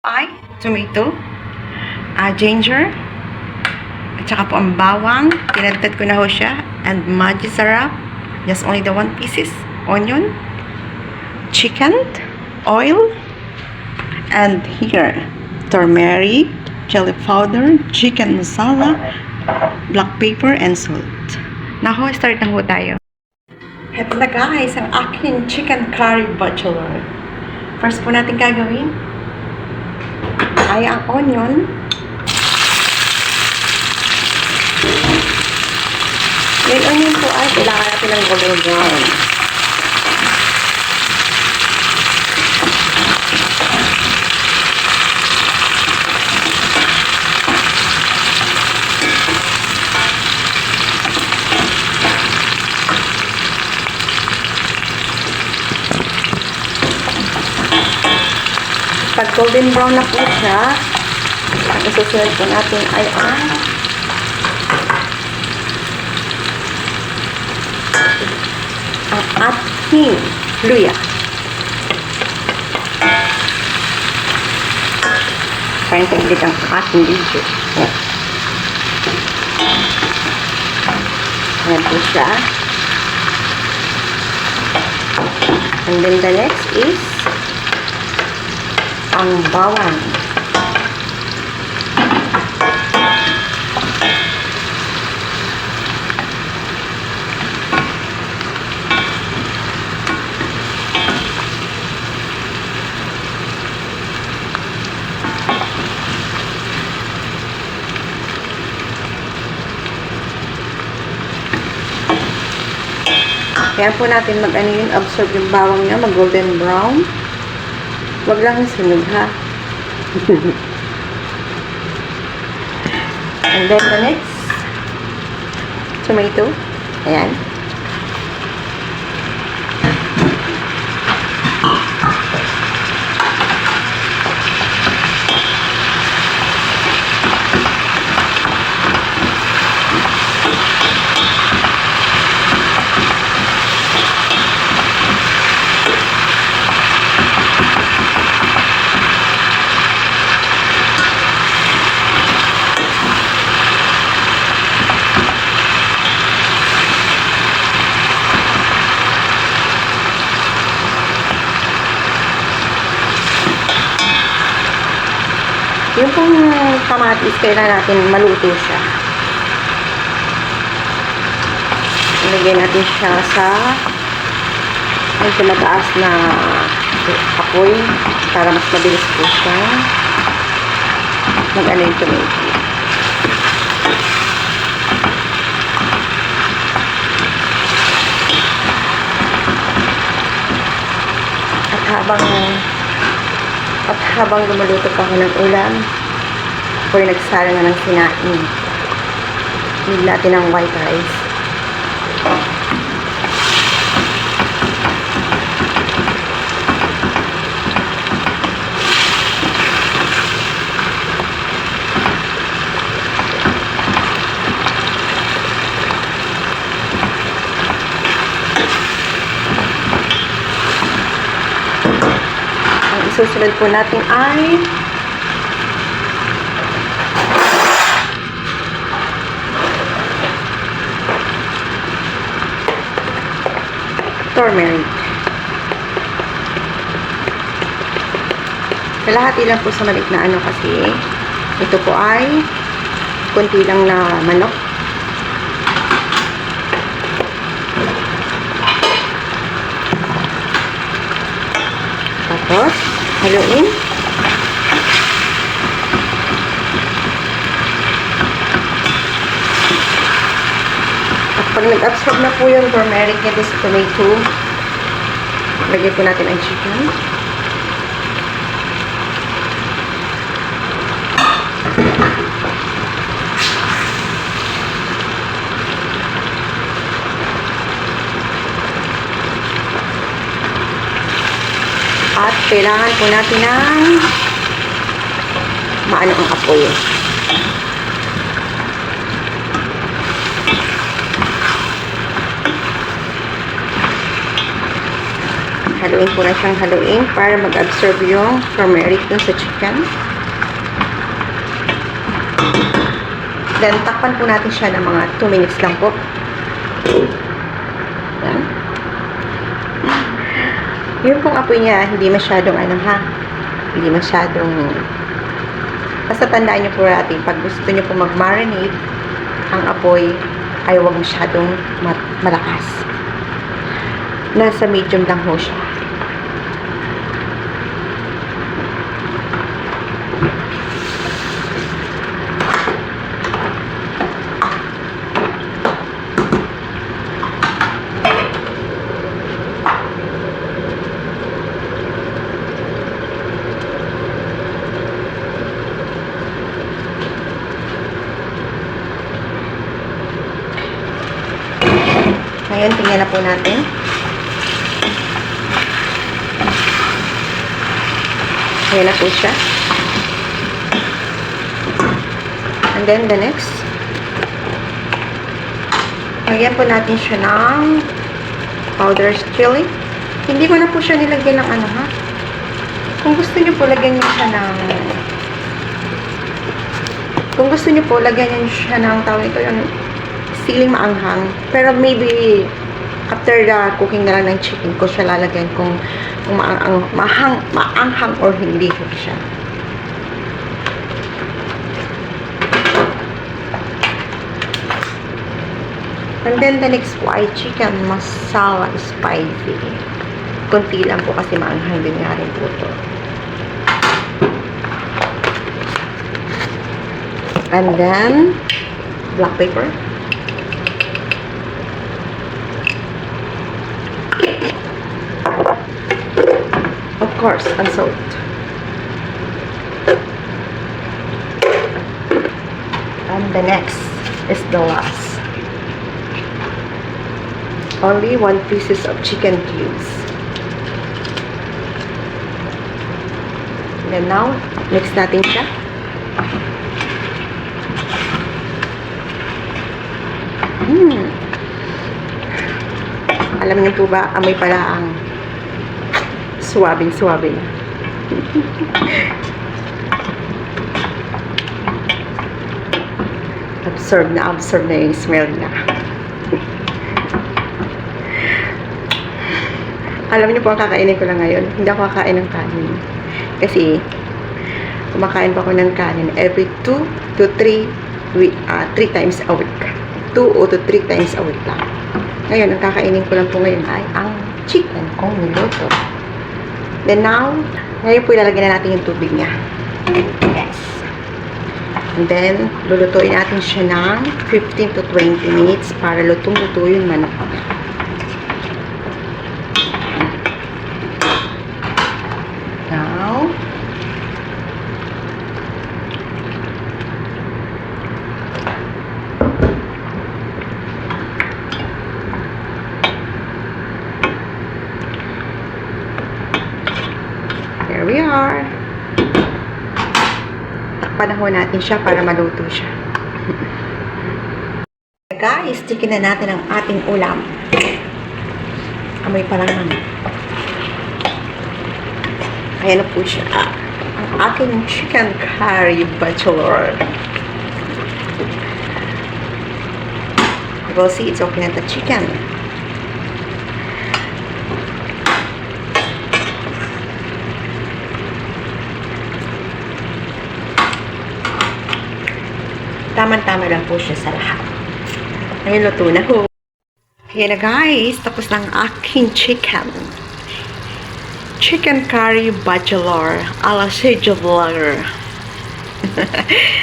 ay tomato, ginger, at saka po ang bawang. Tinadtad ko na ho siya. And magic sarap. Just only the 1 pieces. Onion, chicken, oil, and here, turmeric, chili powder, chicken masala, black pepper, and salt. Now, start na ho tayo. Heto na guys, ang aking chicken curry bachelor. First po natin gagawin ay ang onion. Yung onion po ay kailangan natin ng golden brown. Pag golden brown na po siya, ang isusunod po natin ay ang ating luya. Kaya taglit ang ating video. Ayan po siya. And then the next is ang bawang. Kaya po natin mag-ano yun, absorb yung bawang niya, mag-golden brown. Wag lang sunog ha. And then the next, tomato. Ayan. Yung pong kamatis, kailangan natin maluto siya. Ilagay natin siya sa medyo mataas na apoy para mas mabilis po siya mag-ano yung tomato. At habang lumuluto pa ako ng ulam, ako'y nagsala na ng sinain. Need natin ang white rice. Susunod po natin ay turmeric. Kalahati lang po sa maliit na ano kasi ito po ay konti lang na manok. Tapos haluin. At pag nag-absorb na po yung turmeric nito sa tomato, lagyan po natin ang chicken. At kailangan po natin ng maano ang apoy. Haluin po na siyang haluin para mag-absorb yung turmeric dun sa chicken. Then, takpan po natin siya ng mga 2 minutes lang po. Yan. Yung pong apoy niya, hindi masyadong hindi masyadong, basta tandaan niyo po natin, pag gusto niyo po mag-marinate, ang apoy ay huwag masyadong malakas. Nasa medium lang ho siya. Ngayon, tingnan na po natin. Ayan na po siya. And then, the next. Lagyan po natin siya ng powdered chili. Hindi ko na po siya nilagyan ng Kung gusto niyo po, lagyan niyo siya ng tawag ito, yung siling maanghang. Pero maybe, after the cooking na lang ng chicken ko siya lalagyan kung maanghang or hindi ko siya. And then the next white chicken masala spicy. Kunti lang po kasi maanghang din nga rin po ito. And then black pepper. Of course, and salt. And the next is the last. Only 1 pieces of chicken cubes. Then now, mix natin siya. Alam niyo po ba, amoy pala ang suwabing-suwabe na. absorb na yung smell niya. Alam niyo po, ang kakainin ko lang ngayon. Hindi ako kakain ng kanin. Kasi, kumakain pa ako ng kanin every 2 to 3 times a week. 2 to 3 times a week lang. Ngayon, ang kakainin ko lang po ngayon ay ang chicken kong niluto. Then now, ngayon po ilalagyan na natin yung tubig niya. Yes. And then, lulutuin natin siya ng 15 to 20 minutes para lutong-luto yung manok. Now, there we are. Takpan na ho natin siya para maluto siya. Guys, chicken na natin ang ating ulam. Amoy pa lang naman. Ayan na po siya. Ang aking chicken curry bachelor. You will see it's okay na the chicken. Tama-tama lang po siya sa lahat. Ngayon, luto na ho. Ayan na guys, tapos na ang aking chicken. Chicken curry bachelor a la Sergio Vlogger.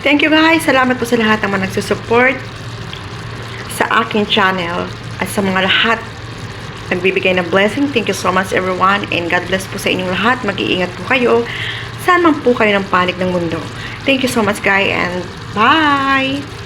Thank you guys. Salamat po sa lahat ng mga nagsusupport sa aking channel at sa mga lahat nagbibigay ng blessing. Thank you so much everyone and God bless po sa inyong lahat. Mag-iingat po kayo. Saan man po kayo ng panig ng mundo. Thank you so much guys and bye!